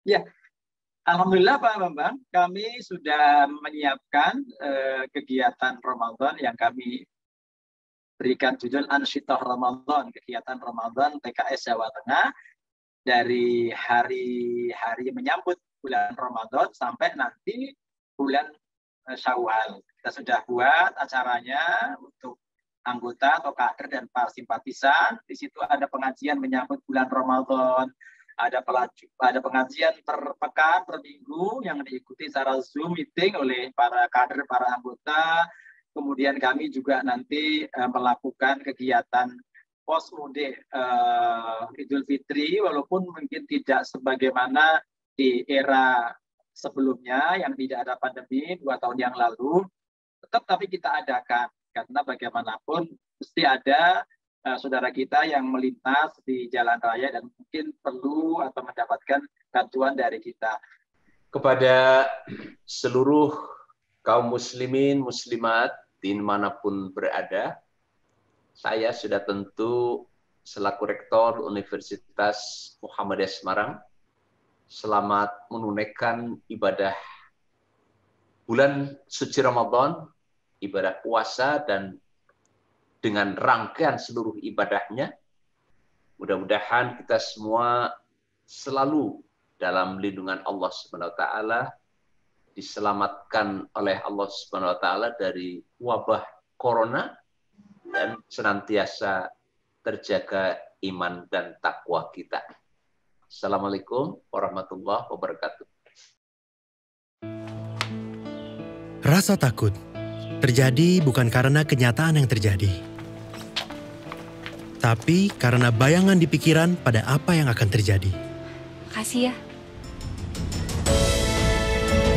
Ya, alhamdulillah Pak Bambang, kami sudah menyiapkan kegiatan Ramadan yang kami berikan judul Ansyitah Ramadan, kegiatan Ramadan PKS Jawa Tengah dari hari-hari menyambut bulan Ramadan sampai nanti bulan Syawal. Kita sudah buat acaranya untuk anggota atau kader dan para simpatisan. Di situ ada pengajian menyambut bulan Ramadan, ada pengajian per pekan, per minggu yang diikuti secara Zoom meeting oleh para kader, para anggota. Kemudian kami juga nanti melakukan kegiatan pos mudik Idul Fitri, walaupun mungkin tidak sebagaimana di era sebelumnya yang tidak ada pandemi 2 tahun yang lalu, tetap tapi kita adakan karena bagaimanapun mesti ada saudara kita yang melintas di jalan raya dan mungkin perlu atau mendapatkan bantuan dari kita. Kepada seluruh kaum muslimin, muslimat, dimanapun berada, saya sudah tentu selaku Rektor Universitas Muhammadiyah Semarang, selamat menunaikan ibadah bulan suci Ramadan, ibadah puasa, dan dengan rangkaian seluruh ibadahnya. Mudah-mudahan kita semua selalu dalam lindungan Allah SWT, diselamatkan oleh Allah SWT dari wabah corona, dan senantiasa terjaga iman dan takwa kita. Assalamualaikum warahmatullahi wabarakatuh. Rasa takut terjadi bukan karena kenyataan yang terjadi, tapi karena bayangan di pikiran pada apa yang akan terjadi. Makasih ya.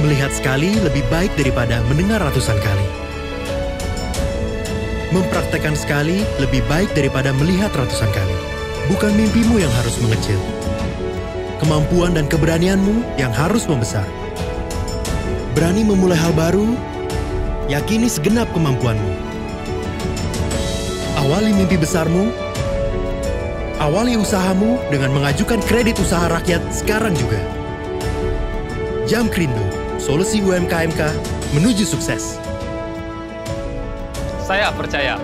Melihat sekali lebih baik daripada mendengar ratusan kali. Mempraktekkan sekali lebih baik daripada melihat ratusan kali. Bukan mimpimu yang harus mengecil. Kemampuan dan keberanianmu yang harus membesar. Berani memulai hal baru, yakini segenap kemampuanmu. Awali mimpi besarmu, awali usahamu dengan mengajukan kredit usaha rakyat sekarang juga. Jamkrindo, solusi UMKMK menuju sukses. Saya percaya.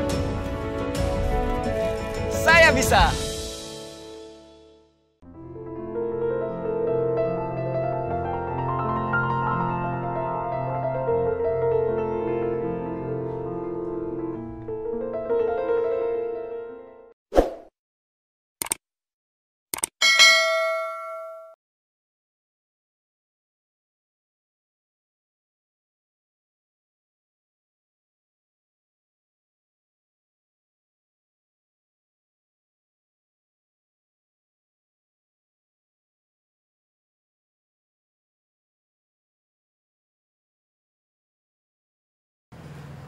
Saya bisa.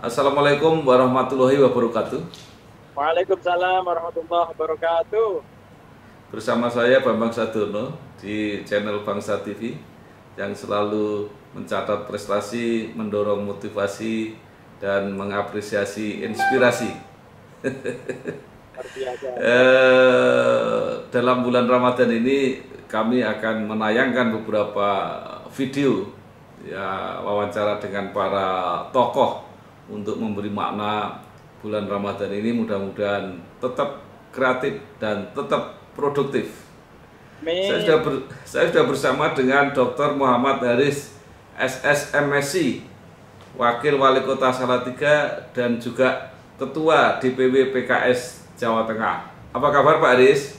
Assalamualaikum warahmatullahi wabarakatuh. Waalaikumsalam warahmatullahi wabarakatuh. Bersama saya Bambang Sadono di channel Bangsa TV yang selalu mencatat prestasi, mendorong motivasi, dan mengapresiasi inspirasi. Dalam bulan Ramadan ini kami akan menayangkan beberapa video ya, wawancara dengan para tokoh untuk memberi makna bulan Ramadan ini. Mudah-mudahan tetap kreatif dan tetap produktif. Saya sudah bersama dengan Dr. Muhammad Haris, SSMSI, Wakil Wali Kota Salatiga, dan juga Ketua DPW PKS Jawa Tengah. Apa kabar Pak Haris?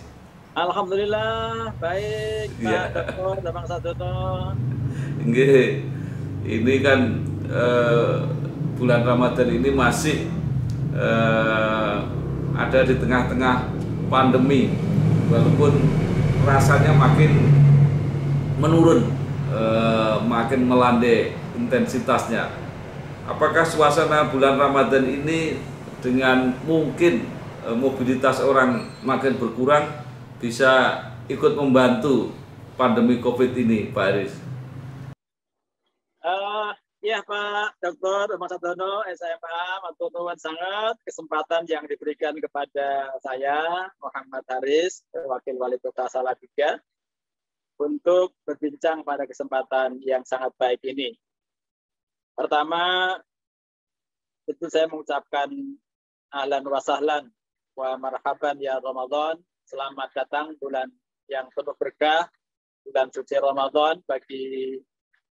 Alhamdulillah, baik Pak Dr. Bambang Sadono. Ini kan bulan Ramadan ini masih ada di tengah-tengah pandemi, walaupun rasanya makin menurun, makin melandai intensitasnya. Apakah suasana bulan Ramadan ini dengan mungkin mobilitas orang makin berkurang bisa ikut membantu pandemi COVID ini, Pak Haris? Ya Pak Dr. Bambang Sadono, SMA, matur nuwun sangat kesempatan yang diberikan kepada saya, Muhammad Haris, Wakil Wali Kota Salatiga, untuk berbincang pada kesempatan yang sangat baik ini. Pertama, tentu saya mengucapkan ahlan wa sahlan wa marhaban ya Ramadan. Selamat datang bulan yang penuh berkah, bulan suci Ramadan bagi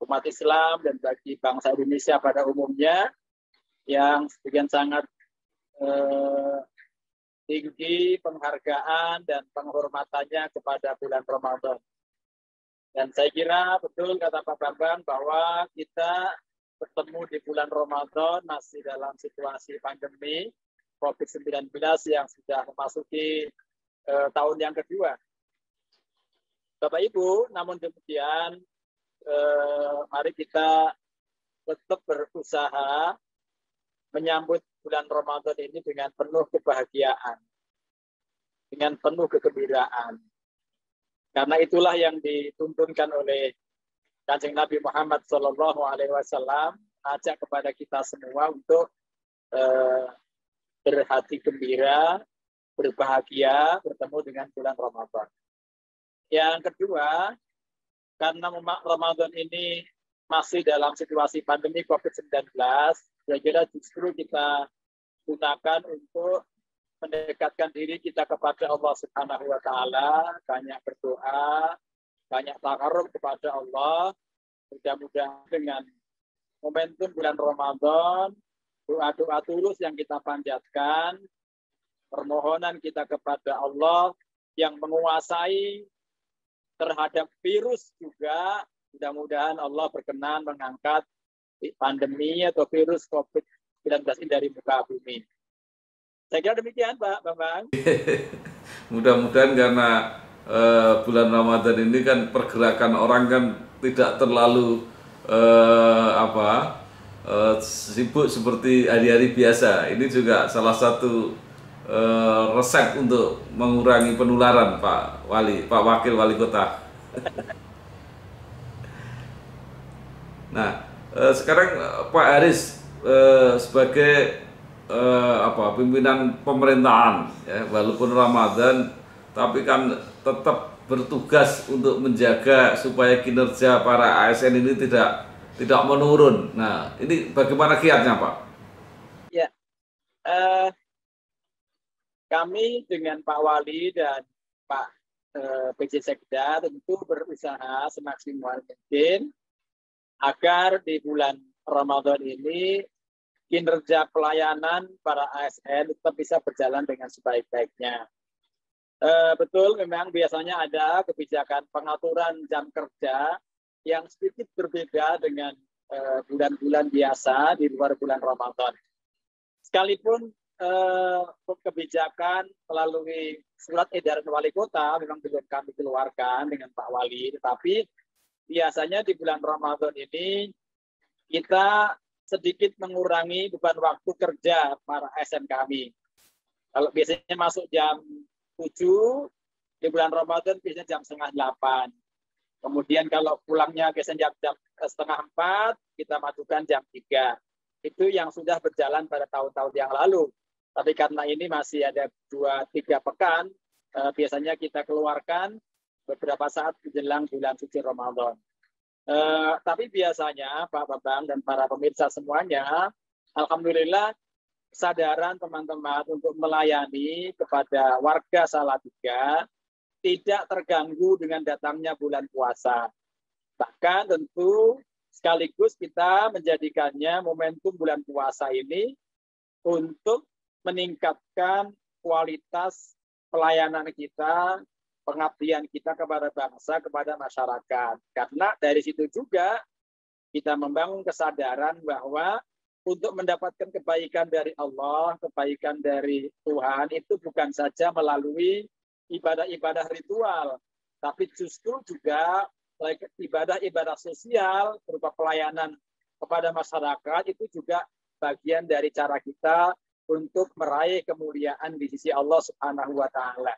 umat Islam dan bagi bangsa Indonesia pada umumnya, yang sebagian sangat tinggi penghargaan dan penghormatannya kepada bulan Ramadan. Dan saya kira betul kata Pak Bambang bahwa kita bertemu di bulan Ramadan masih dalam situasi pandemi COVID-19 yang sudah memasuki tahun yang kedua. Bapak Ibu, namun demikian mari kita tetap berusaha menyambut bulan Ramadan ini dengan penuh kebahagiaan, dengan penuh kegembiraan. Karena itulah yang dituntunkan oleh Kanjeng Nabi Muhammad SAW, ajak kepada kita semua untuk berhati gembira, berbahagia, bertemu dengan bulan Ramadan. Yang kedua, karena Ramadan ini masih dalam situasi pandemi COVID-19, saya kira justru kita gunakan untuk mendekatkan diri kita kepada Allah Subhanahu wa Ta'ala, banyak berdoa, banyak takarrub kepada Allah. Mudah-mudahan dengan momentum bulan Ramadan, doa-doa tulus yang kita panjatkan, permohonan kita kepada Allah yang menguasai terhadap virus juga, mudah-mudahan Allah berkenan mengangkat pandemi atau virus COVID-19 ini dari muka bumi. Saya kira demikian, Pak Bambang. Mudah-mudahan karena bulan Ramadan ini kan pergerakan orang kan tidak terlalu sibuk seperti hari-hari biasa. Ini juga salah satu resep untuk mengurangi penularan, Pak Wakil Wali Kota. Nah, sekarang Pak Haris sebagai pimpinan pemerintahan, ya, walaupun Ramadan, tapi kan tetap bertugas untuk menjaga supaya kinerja para ASN ini tidak menurun. Nah, ini bagaimana kiatnya, Pak? Ya, kami dengan Pak Wali dan Pak PJ Sekda tentu berusaha semaksimal mungkin agar di bulan Ramadan ini kinerja pelayanan para ASN tetap bisa berjalan dengan sebaik-baiknya. Betul, memang biasanya ada kebijakan pengaturan jam kerja yang sedikit berbeda dengan bulan-bulan biasa di luar bulan Ramadan. Sekalipun kebijakan melalui surat edaran wali kota memang belum kami keluarkan dengan Pak Wali, tetapi biasanya di bulan Ramadan ini kita sedikit mengurangi beban waktu kerja para ASN kami. Kalau biasanya masuk jam 7, di bulan Ramadan biasanya jam setengah 8. Kemudian kalau pulangnya biasanya jam setengah 4, kita majukan jam 3. Itu yang sudah berjalan pada tahun-tahun yang lalu. Tapi karena ini masih ada 2-3 pekan, biasanya kita keluarkan beberapa saat menjelang bulan suci Ramadan. Tapi biasanya Pak Bambang dan para pemirsa semuanya, alhamdulillah kesadaran teman-teman untuk melayani kepada warga Salatiga tidak terganggu dengan datangnya bulan puasa. Bahkan tentu sekaligus kita menjadikannya momentum bulan puasa ini untuk meningkatkan kualitas pelayanan kita, pengabdian kita kepada bangsa, kepada masyarakat. Karena dari situ juga kita membangun kesadaran bahwa untuk mendapatkan kebaikan dari Allah, kebaikan dari Tuhan, itu bukan saja melalui ibadah-ibadah ritual, tapi justru juga ibadah-ibadah sosial berupa pelayanan kepada masyarakat, itu juga bagian dari cara kita untuk meraih kemuliaan di sisi Allah Subhanahu wa Ta'ala.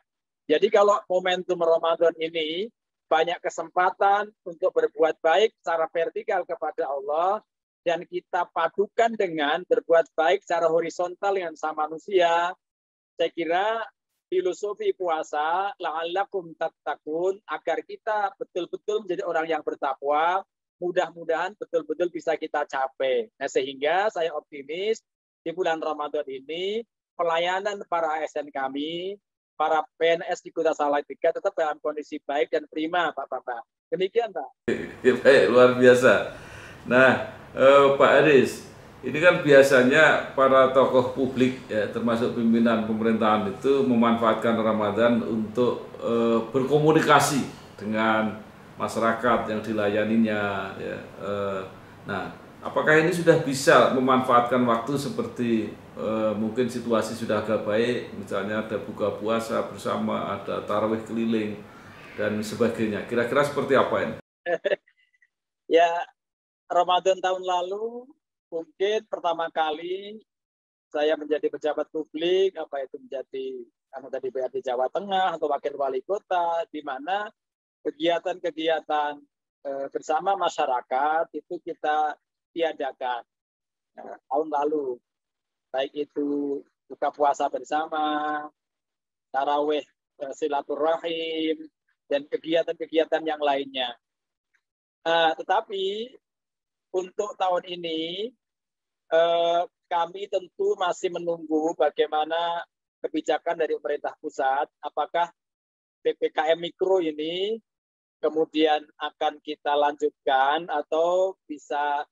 Jadi kalau momentum Ramadan ini banyak kesempatan untuk berbuat baik secara vertikal kepada Allah, dan kita padukan dengan berbuat baik secara horizontal dengan sama manusia, saya kira filosofi puasa, la'allakum tattaqun, agar kita betul-betul menjadi orang yang bertakwa, mudah-mudahan betul-betul bisa kita capai. Nah, sehingga saya optimis di bulan Ramadan ini pelayanan para ASN kami, para PNS di Kota Salatiga tetap dalam kondisi baik dan prima, Pak Bambang. Demikian, Pak. Baik, luar biasa. Nah, Pak Aris, ini kan biasanya para tokoh publik, ya, termasuk pimpinan pemerintahan itu memanfaatkan Ramadan untuk berkomunikasi dengan masyarakat yang dilayaninya. Ya. Nah, apakah ini sudah bisa memanfaatkan waktu seperti mungkin situasi sudah agak baik, misalnya ada buka puasa bersama, ada tarawih keliling, dan sebagainya. Kira-kira seperti apa ini? Ya, Ramadan tahun lalu mungkin pertama kali saya menjadi pejabat publik, apa itu menjadi anggota DPRD Jawa Tengah atau wakil wali kota, di mana kegiatan-kegiatan bersama masyarakat itu kita tiadakan tahun lalu. Baik itu buka puasa bersama, tarawih silaturahim, dan kegiatan-kegiatan yang lainnya. Tetapi untuk tahun ini kami tentu masih menunggu bagaimana kebijakan dari pemerintah pusat, apakah PPKM Mikro ini kemudian akan kita lanjutkan atau bisa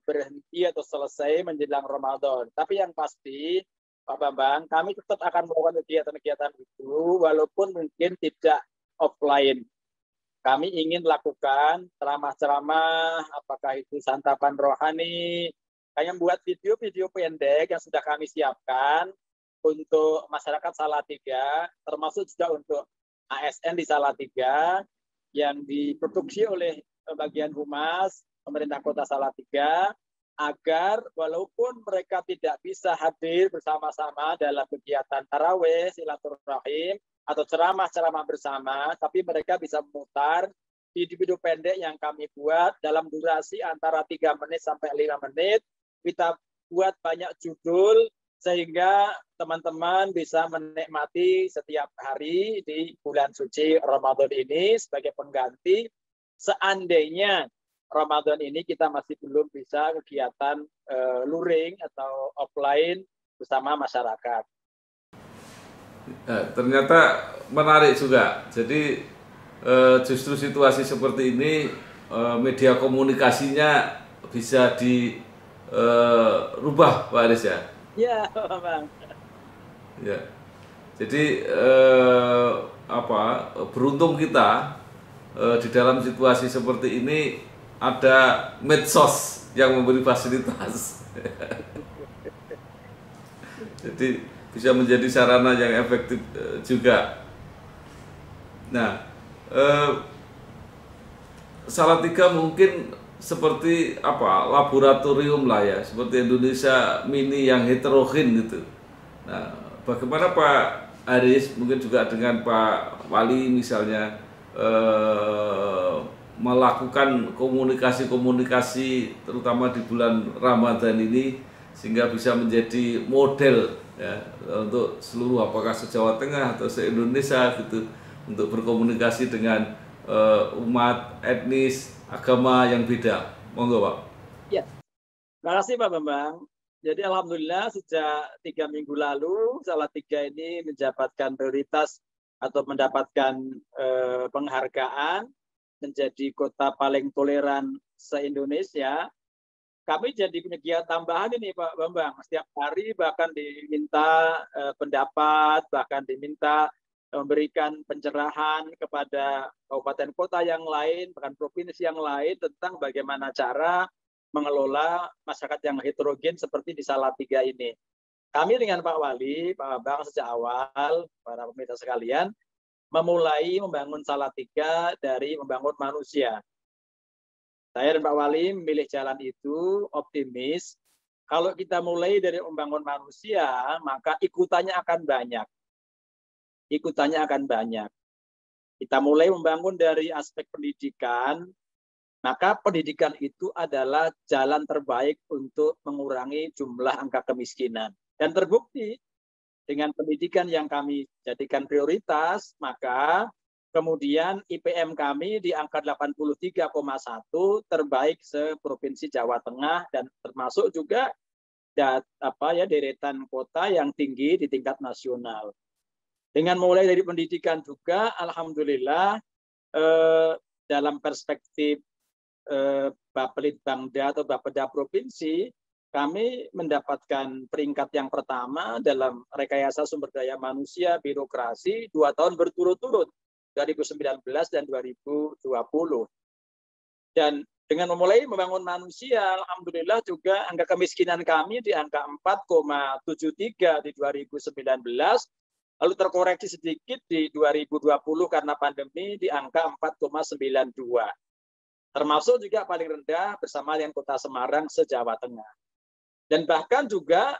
berhenti atau selesai menjelang Ramadan. Tapi yang pasti, Pak Bambang, kami tetap akan melakukan kegiatan-kegiatan itu walaupun mungkin tidak offline. Kami ingin lakukan ceramah-ceramah, apakah itu santapan rohani, kayak buat video-video pendek yang sudah kami siapkan untuk masyarakat Salatiga, termasuk juga untuk ASN di Salatiga yang diproduksi oleh bagian humas pemerintah Kota Salatiga, agar walaupun mereka tidak bisa hadir bersama-sama dalam kegiatan tarawih, silaturahim, atau ceramah-ceramah bersama, tapi mereka bisa memutar video pendek yang kami buat dalam durasi antara 3 menit sampai 5 menit. Kita buat banyak judul sehingga teman-teman bisa menikmati setiap hari di bulan suci Ramadan ini sebagai pengganti seandainya Ramadan ini kita masih belum bisa kegiatan luring atau offline bersama masyarakat. Ternyata menarik juga. Jadi justru situasi seperti ini media komunikasinya bisa dirubah, Pak Aris ya? Ya, Bang. Ya. Jadi beruntung kita di dalam situasi seperti ini ada medsos yang memberi fasilitas. Jadi bisa menjadi sarana yang efektif juga. Nah, Salatiga mungkin seperti laboratorium lah ya, seperti Indonesia mini yang heterogen gitu. Nah, bagaimana Pak Aris, mungkin juga dengan Pak Wali misalnya melakukan komunikasi-komunikasi terutama di bulan Ramadan ini sehingga bisa menjadi model ya untuk seluruh apakah se-Jawa Tengah atau se-Indonesia gitu untuk berkomunikasi dengan umat, etnis, agama yang beda. Monggo, Pak. Ya. Terima kasih Pak Bambang. Jadi alhamdulillah sejak 3 minggu lalu Salatiga ini mendapatkan prioritas atau mendapatkan penghargaan menjadi kota paling toleran se-Indonesia. Kami jadi punya kegiatan tambahan ini Pak Bambang. Setiap hari bahkan diminta pendapat, bahkan diminta memberikan pencerahan kepada kabupaten kota yang lain, bahkan provinsi yang lain tentang bagaimana cara mengelola masyarakat yang heterogen seperti di Salatiga ini. Kami dengan Pak Wali, Pak Bambang sejak awal, para pemirsa sekalian, memulai membangun Salatiga dari membangun manusia. Saya dan Pak Wali memilih jalan itu optimis. Kalau kita mulai dari membangun manusia, maka ikutannya akan banyak. Ikutannya akan banyak. Kita mulai membangun dari aspek pendidikan, maka pendidikan itu adalah jalan terbaik untuk mengurangi jumlah angka kemiskinan. Dan terbukti dengan pendidikan yang kami jadikan prioritas, maka kemudian IPM kami di angka 83,1 terbaik se-Provinsi Jawa Tengah dan termasuk juga deretan kota yang tinggi di tingkat nasional. Dengan mulai dari pendidikan juga, alhamdulillah dalam perspektif Bapelitbangda atau Bapeda Provinsi, kami mendapatkan peringkat yang pertama dalam rekayasa sumber daya manusia birokrasi 2 tahun berturut-turut, 2019 dan 2020. Dan dengan memulai membangun manusia, alhamdulillah juga angka kemiskinan kami di angka 4,73 di 2019, lalu terkoreksi sedikit di 2020 karena pandemi di angka 4,92. Termasuk juga paling rendah bersama dengan Kota Semarang se-Jawa Tengah. Dan bahkan juga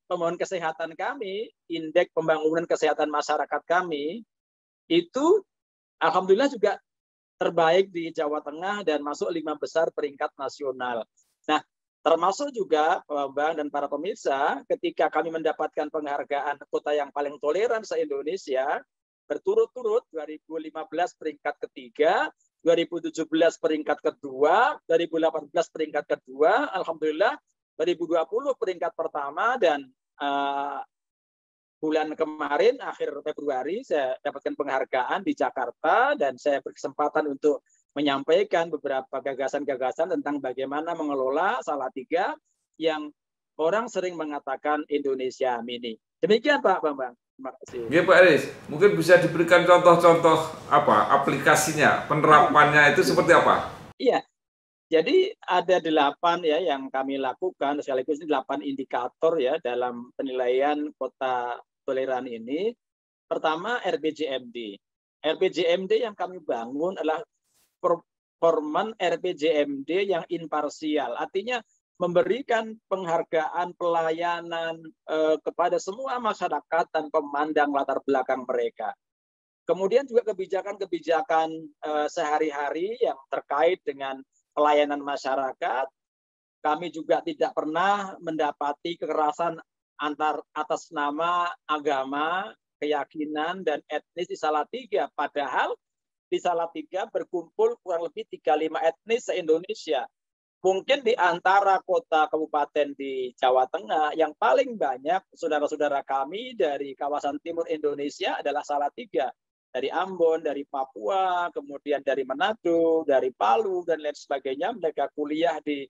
pembangunan kesehatan kami, indeks pembangunan kesehatan masyarakat kami, itu alhamdulillah juga terbaik di Jawa Tengah dan masuk 5 besar peringkat nasional. Nah, termasuk juga Pak Bambang dan para pemirsa, ketika kami mendapatkan penghargaan kota yang paling toleran se-Indonesia, berturut-turut 2015 peringkat ketiga, 2017 peringkat kedua, 2018 peringkat kedua, alhamdulillah 2020 peringkat pertama, dan bulan kemarin akhir Februari saya dapatkan penghargaan di Jakarta dan saya berkesempatan untuk menyampaikan beberapa gagasan-gagasan tentang bagaimana mengelola Salatiga yang orang sering mengatakan Indonesia Mini. Demikian Pak Bambang. Terima kasih. Ya Pak Aris, mungkin bisa diberikan contoh-contoh aplikasinya, penerapannya itu seperti apa? Iya. Jadi ada 8 ya yang kami lakukan, sekaligus 8 indikator ya dalam penilaian kota toleran ini. Pertama RPJMD. RPJMD yang kami bangun adalah performan RPJMD yang imparsial. Artinya memberikan penghargaan pelayanan kepada semua masyarakat tanpa memandang latar belakang mereka. Kemudian juga kebijakan-kebijakan sehari-hari yang terkait dengan pelayanan masyarakat. Kami juga tidak pernah mendapati kekerasan atas nama agama, keyakinan, dan etnis di Salatiga. Padahal di Salatiga berkumpul kurang lebih 35 etnis se-Indonesia. Mungkin di antara kota kabupaten di Jawa Tengah yang paling banyak saudara-saudara kami dari kawasan timur Indonesia adalah Salatiga. Dari Ambon, dari Papua, kemudian dari Manado, dari Palu, dan lain sebagainya. Mereka kuliah di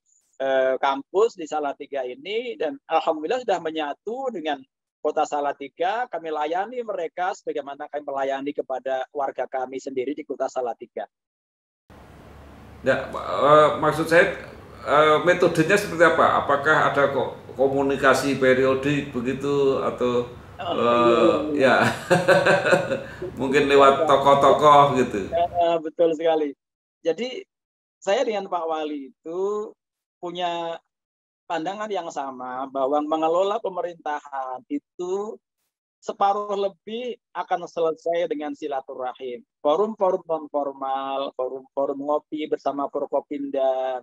kampus di Salatiga ini, dan alhamdulillah sudah menyatu dengan kota Salatiga. Kami layani mereka sebagaimana kami melayani kepada warga kami sendiri di kota Salatiga. Ya, maksud saya metodenya seperti apa? Apakah ada komunikasi periodik begitu atau ya mungkin lewat tokoh-tokoh gitu? Betul sekali. Jadi saya dengan Pak Wali itu punya pandangan yang sama bahwa mengelola pemerintahan itu separuh lebih akan selesai dengan silaturahim. Forum-forum non formal, forum-forum ngopi bersama Forkopimda,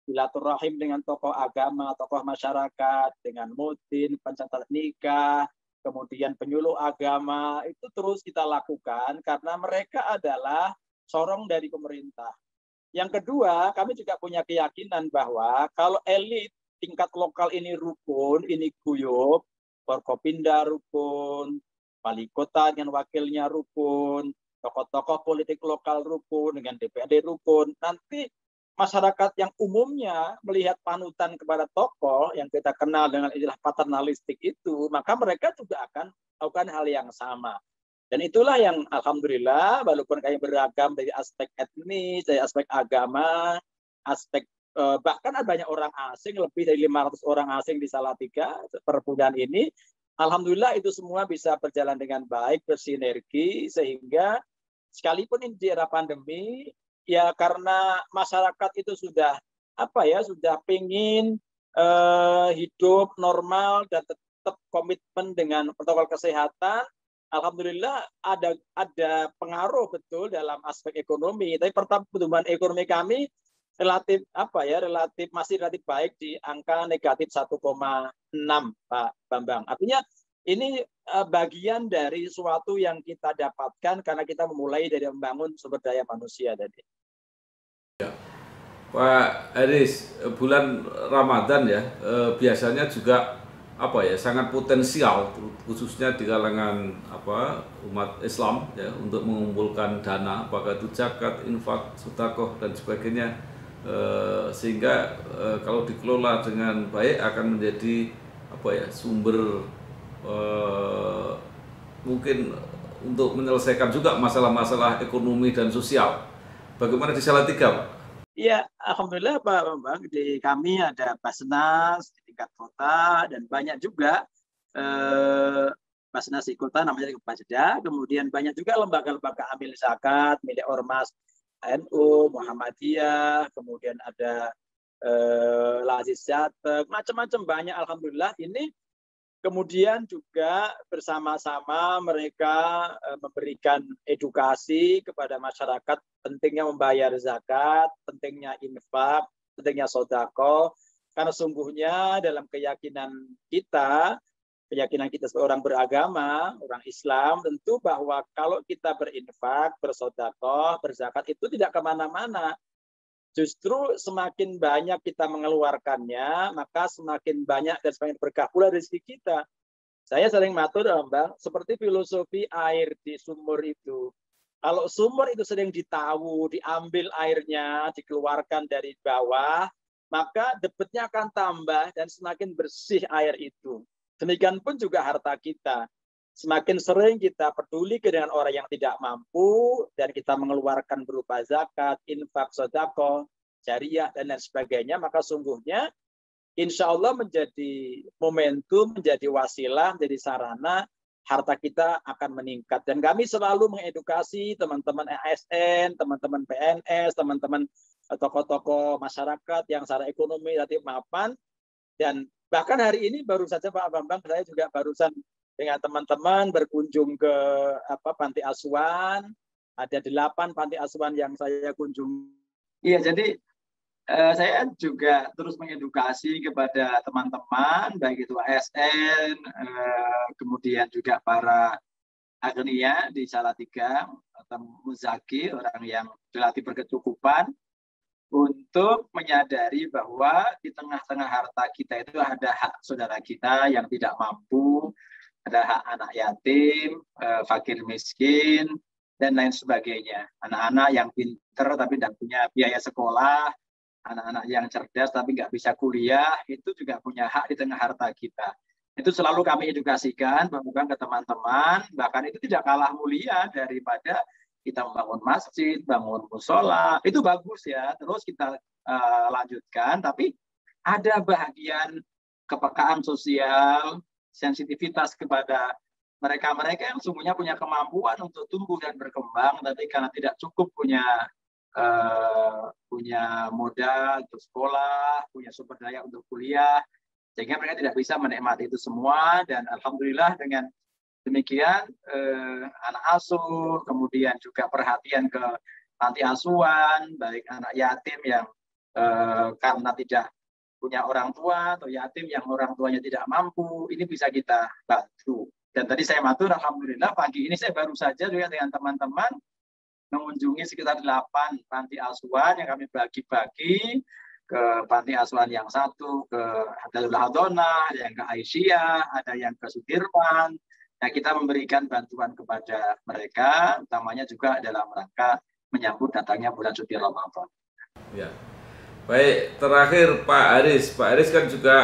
silaturahim dengan tokoh agama, tokoh masyarakat, dengan mutin, pencatat nikah, kemudian penyuluh agama, itu terus kita lakukan karena mereka adalah sorong dari pemerintah. Yang kedua, kami juga punya keyakinan bahwa kalau elit tingkat lokal ini rukun, ini guyup, Forkopimda rukun, wali kota dengan wakilnya rukun, tokoh-tokoh politik lokal rukun, dengan DPRD rukun, nanti masyarakat yang umumnya melihat panutan kepada tokoh yang kita kenal dengan istilah paternalistik itu, maka mereka juga akan melakukan hal yang sama. Dan itulah yang alhamdulillah, walaupun kami beragam dari aspek etnis, dari aspek agama, aspek bahkan ada banyak orang asing, lebih dari 500 orang asing di Salatiga per bulan ini, alhamdulillah itu semua bisa berjalan dengan baik, bersinergi, sehingga sekalipun ini di era pandemi, ya karena masyarakat itu sudah sudah pengen hidup normal dan tetap komitmen dengan protokol kesehatan. Alhamdulillah ada pengaruh betul dalam aspek ekonomi. Tapi pertumbuhan ekonomi kami masih relatif baik di angka negatif 1,6 Pak Bambang. Artinya Ini bagian dari sesuatu yang kita dapatkan karena kita memulai dari membangun sumber daya manusia tadi. Pak Haris, bulan Ramadan ya biasanya juga sangat potensial khususnya di kalangan umat Islam ya untuk mengumpulkan dana, apakah itu zakat, infak, sedekah dan sebagainya, sehingga kalau dikelola dengan baik akan menjadi sumber mungkin untuk menyelesaikan juga masalah-masalah ekonomi dan sosial. Bagaimana di Salatiga, Pak? Iya, alhamdulillah Pak Bambang, di kami ada Basnas di tingkat kota dan banyak juga Basnas di kota namanya di Pajeda, kemudian banyak juga lembaga-lembaga amil zakat milik Ormas NU, Muhammadiyah, kemudian ada Lazis Zatek, macam-macam banyak alhamdulillah. Ini kemudian juga bersama-sama mereka memberikan edukasi kepada masyarakat pentingnya membayar zakat, pentingnya infak, pentingnya sodako. Karena sungguhnya dalam keyakinan kita sebagai orang beragama, orang Islam, tentu bahwa kalau kita berinfak, bersodako, berzakat itu tidak kemana-mana. Justru semakin banyak kita mengeluarkannya, maka semakin banyak dan semakin berkah pula rezeki kita. Saya sering matur, Bang, seperti filosofi air di sumur itu. Kalau sumur itu sering ditahu, diambil airnya, dikeluarkan dari bawah, maka debitnya akan tambah dan semakin bersih air itu. Demikian pun juga harta kita. Semakin sering kita peduli dengan orang yang tidak mampu dan kita mengeluarkan berupa zakat, infak, sedekah, jariah dan lain sebagainya, maka sungguhnya insya Allah menjadi momentum, menjadi wasilah, menjadi sarana harta kita akan meningkat. Dan kami selalu mengedukasi teman-teman ASN, teman-teman PNS, teman-teman tokoh-tokoh masyarakat yang secara ekonomi relatif mapan. Dan bahkan hari ini baru saja Pak Bambang, saya juga barusan dengan teman-teman berkunjung ke panti asuhan. Ada 8 panti asuhan yang saya kunjungi. Iya, jadi saya juga terus mengedukasi kepada teman-teman, baik itu ASN, kemudian juga para agnia di Salatiga atau muzaki, orang yang relatif berkecukupan, untuk menyadari bahwa di tengah-tengah harta kita itu ada hak saudara kita yang tidak mampu, ada hak anak yatim, fakir miskin, dan lain sebagainya. Anak-anak yang pinter tapi tidak punya biaya sekolah, anak-anak yang cerdas tapi nggak bisa kuliah, itu juga punya hak di tengah harta kita. Itu selalu kami edukasikan, ke teman-teman, bahkan itu tidak kalah mulia daripada kita membangun masjid, bangun musola, itu bagus ya, terus kita lanjutkan, tapi ada bagian kepekaan sosial, sensitivitas kepada mereka-mereka yang sungguhnya punya kemampuan untuk tumbuh dan berkembang, tapi karena tidak cukup punya modal untuk sekolah, punya sumber daya untuk kuliah, sehingga mereka tidak bisa menikmati itu semua. Dan alhamdulillah dengan demikian anak asuh, kemudian juga perhatian ke panti asuhan, baik anak yatim yang karena tidak punya orang tua atau yatim yang orang tuanya tidak mampu, ini bisa kita bantu. Dan tadi saya matur, alhamdulillah pagi ini saya baru saja juga dengan teman-teman mengunjungi sekitar 8 panti asuhan yang kami bagi-bagi ke panti asuhan yang satu ke Hadalatul Hadonah, yang ke Aisyah, ada yang ke Sudirman. Nah, kita memberikan bantuan kepada mereka, utamanya juga dalam rangka menyambut datangnya bulan suci Ramadan. Ya. Baik, terakhir Pak Haris. Pak Haris kan juga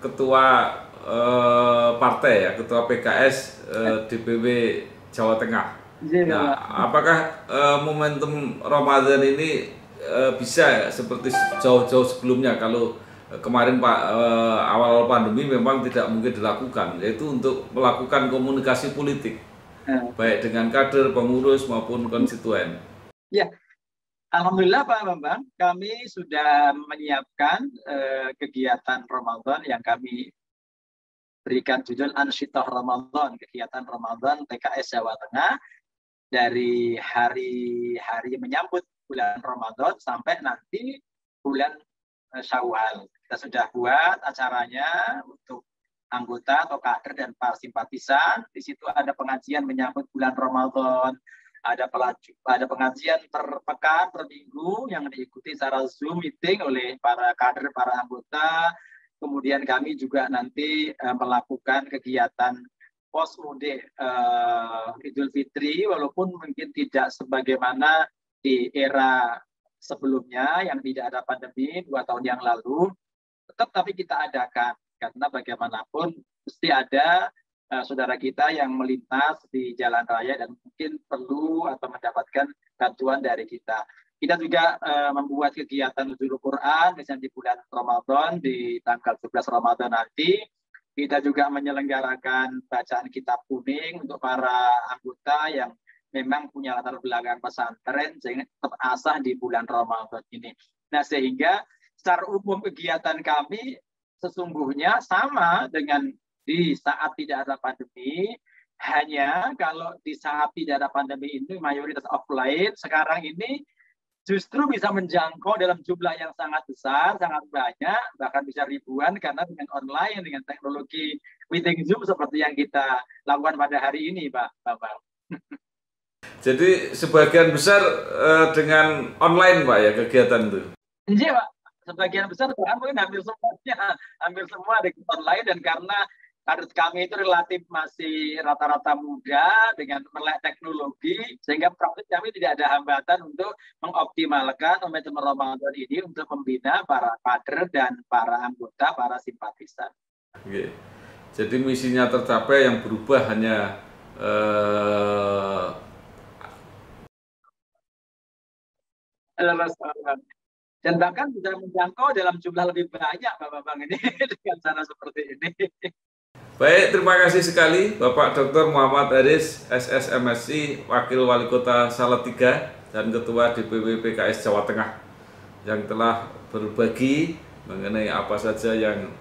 ketua partai ya, ketua PKS DPW Jawa Tengah. Nah, apakah momentum Ramadan ini bisa seperti jauh-jauh sebelumnya? Kalau kemarin Pak awal pandemi memang tidak mungkin dilakukan, yaitu untuk melakukan komunikasi politik, baik dengan kader, pengurus maupun konstituen. Ya. Alhamdulillah Pak Bambang, kami sudah menyiapkan kegiatan Ramadan yang kami berikan judul Ansyitoh Ramadan, kegiatan Ramadan PKS Jawa Tengah, dari hari-hari menyambut bulan Ramadan sampai nanti bulan Syawal. Kita sudah buat acaranya untuk anggota atau kader dan para simpatisan. Di situ ada pengajian menyambut bulan Ramadan, ada pengajian per pekan, per minggu yang diikuti secara Zoom meeting oleh para kader, para anggota. Kemudian kami juga nanti melakukan kegiatan pos mudik Idul Fitri, walaupun mungkin tidak sebagaimana di era sebelumnya yang tidak ada pandemi 2 tahun yang lalu, tetap tapi kita adakan karena bagaimanapun mesti ada saudara kita yang melintas di jalan raya dan mungkin perlu atau mendapatkan bantuan dari kita. Kita juga membuat kegiatan nuzul Quran misalnya di bulan Ramadan di tanggal 11 Ramadan nanti. Kita juga menyelenggarakan bacaan kitab kuning untuk para anggota yang memang punya latar belakang pesantren sehingga tetap asah di bulan Ramadan ini. Nah, sehingga secara umum kegiatan kami sesungguhnya sama dengan di saat tidak ada pandemi, hanya kalau di saat tidak ada pandemi ini mayoritas offline, sekarang ini justru bisa menjangkau dalam jumlah yang sangat besar, sangat banyak, bahkan bisa ribuan karena dengan online, dengan teknologi meeting Zoom seperti yang kita lakukan pada hari ini, Pak Bambang. Jadi sebagian besar dengan online, Pak, ya kegiatan itu? Iya, Pak. Sebagian besar, bahkan mungkin hampir semua dengan online, dan karena kader kami itu relatif masih rata-rata muda dengan melek teknologi, sehingga praktis kami tidak ada hambatan untuk mengoptimalkan momentum Ramadan ini untuk membina para kader dan para anggota, para simpatisan. Oke. Jadi misinya tercapai, yang berubah hanya dan bahkan bisa menjangkau dalam jumlah lebih banyak, Bapak-Bapak ini dengan cara seperti ini. Baik, terima kasih sekali Bapak Dr. Muhammad Haris, SSMSI, Wakil Wali Kota Salatiga dan Ketua DPW PKS Jawa Tengah, yang telah berbagi mengenai apa saja yang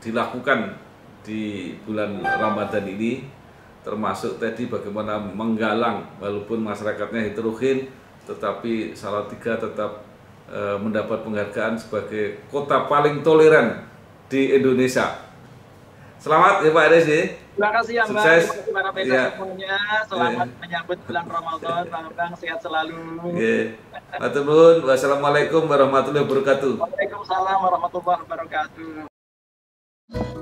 dilakukan di bulan Ramadan ini, termasuk tadi bagaimana menggalang walaupun masyarakatnya heterogen, tetapi Salatiga tetap mendapat penghargaan sebagai kota paling toleran di Indonesia. Selamat ya Pak Haris ya. Terima kasih ya Mbak. Sukses. Terima kasih para pemirsa semuanya. Selamat menyambut bulan Ramadan. Bang, sehat selalu. Matur nuwun. Wassalamualaikum warahmatullahi wabarakatuh. Waalaikumsalam warahmatullahi wabarakatuh.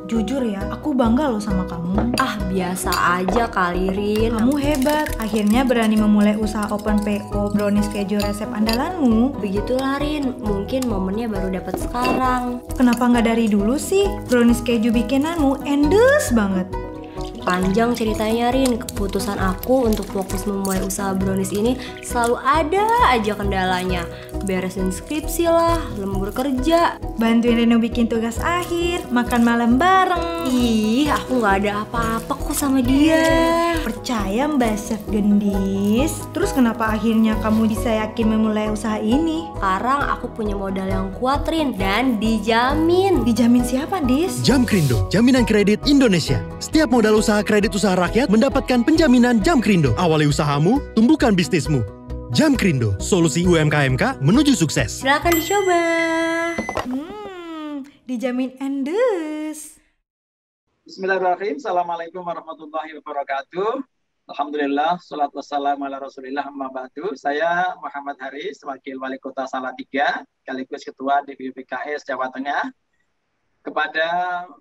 Jujur ya, aku bangga loh sama kamu. Ah, biasa aja kali, Rin. Kamu hebat, akhirnya berani memulai usaha open PO brownies keju resep andalanmu. Begitulah, Rin. Mungkin momennya baru dapat sekarang. Kenapa nggak dari dulu sih? Brownies keju bikinanmu endes banget. Panjang ceritanya, Rin. Keputusan aku untuk fokus memulai usaha brownies ini selalu ada aja kendalanya. Beresin skripsi lah, lembur kerja, bantuin Reno bikin tugas akhir, makan malam bareng. Ih, aku gak ada apa-apa kok sama dia. Percaya Mbak Chef Gendis. Terus kenapa akhirnya kamu bisa yakin memulai usaha ini? Sekarang aku punya modal yang kuat, Rin, dan dijamin. Dijamin siapa, Dis? Jamkrindo, jaminan kredit Indonesia. Setiap modal usaha kredit usaha rakyat mendapatkan penjaminan Jamkrindo. Awali usahamu, tumbuhkan bisnismu. Jamkrindo, solusi UMKM menuju sukses. Silakan dicoba. Dijamin endes. Bismillahirrahmanirrahim. Assalamualaikum warahmatullahi wabarakatuh. Alhamdulillah, salatu wassalamu ala rasulillah, amma ba'du. Saya Muhammad Haris, Wakil Wali Kota Salatiga, sekaligus Ketua DPW PKS Jawa Tengah. Kepada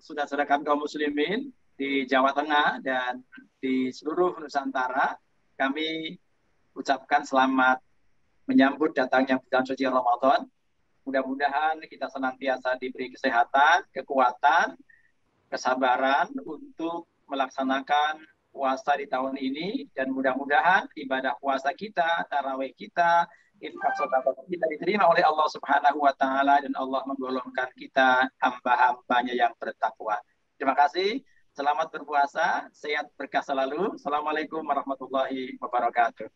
saudara-saudara kami kaum muslimin di Jawa Tengah dan di seluruh Nusantara, kami ucapkan selamat menyambut datangnya bulan suci Ramadan. Mudah-mudahan kita senantiasa diberi kesehatan, kekuatan, kesabaran untuk melaksanakan puasa di tahun ini, dan mudah-mudahan ibadah puasa kita, tarawih kita, infak sedekah kita diterima oleh Allah Subhanahu wa taala, dan Allah menggolongkan kita hamba-hambanya yang bertakwa. Terima kasih. Selamat berpuasa, sehat berkah selalu. Assalamualaikum warahmatullahi wabarakatuh.